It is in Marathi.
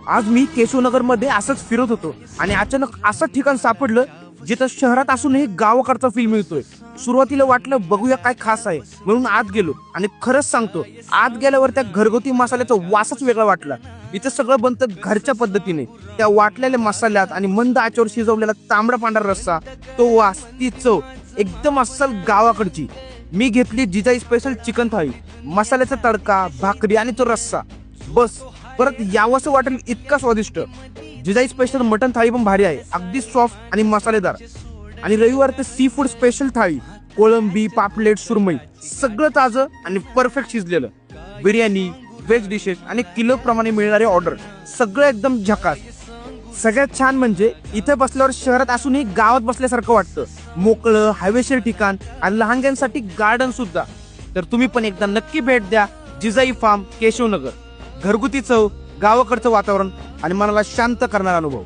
आज मी केशवनगर मध्ये असंच फिरत होतो आणि अचानक असं ठिकाण सापडलं जिथं शहरात असूनही गावाकडचा फील मिळतोय. सुरुवातीला वाटलं बघूया काय खास आहे म्हणून आत गेलो आणि खरंच सांगतो आत गेल्यावर त्या घरगुती मसाल्याचा वासच वेगळा वाटला. इथं सगळं बनतं घरच्या पद्धतीने, त्या वाटलेल्या मसाल्यात आणि मंद आचेवर शिजवलेला तांबडा पांढरा रस्सा, तो वास, ती चव एकदम अस्सल गावाकडची. मी घेतली जिजाई स्पेशल चिकन थाळी, मसाल्याचा तडका, भाकरी आणि तो रस्सा. बस परत यावंसं वाटेल इतका स्वादिष्ट. जिजाई स्पेशल मटन थाळी पण भारी आहे, अगदी सॉफ्ट आणि मसालेदार. आणि रविवार ते सी फूड स्पेशल थाळी, कोळंबी, पापलेट, सुरमई सगळं ताजं आणि परफेक्ट शिजलेलं. बिर्याणी, व्हेज डिशेस आणि किलो प्रमाणे मिळणारे ऑर्डर सगळं एकदम झकास. सगळ्यात छान म्हणजे इथे बसल्यावर शहरात असूनही गावात बसल्यासारखं वाटतं. मोकळं हवेशीर ठिकाण आणि लहानग्यांसाठी गार्डन सुद्धा. तर तुम्ही पण एकदा नक्की भेट द्या जिजाई फार्म, केशवनगर. घरगुती चव, गावाकडचं वातावरण आणि मनाला शांत करणारा अनुभव.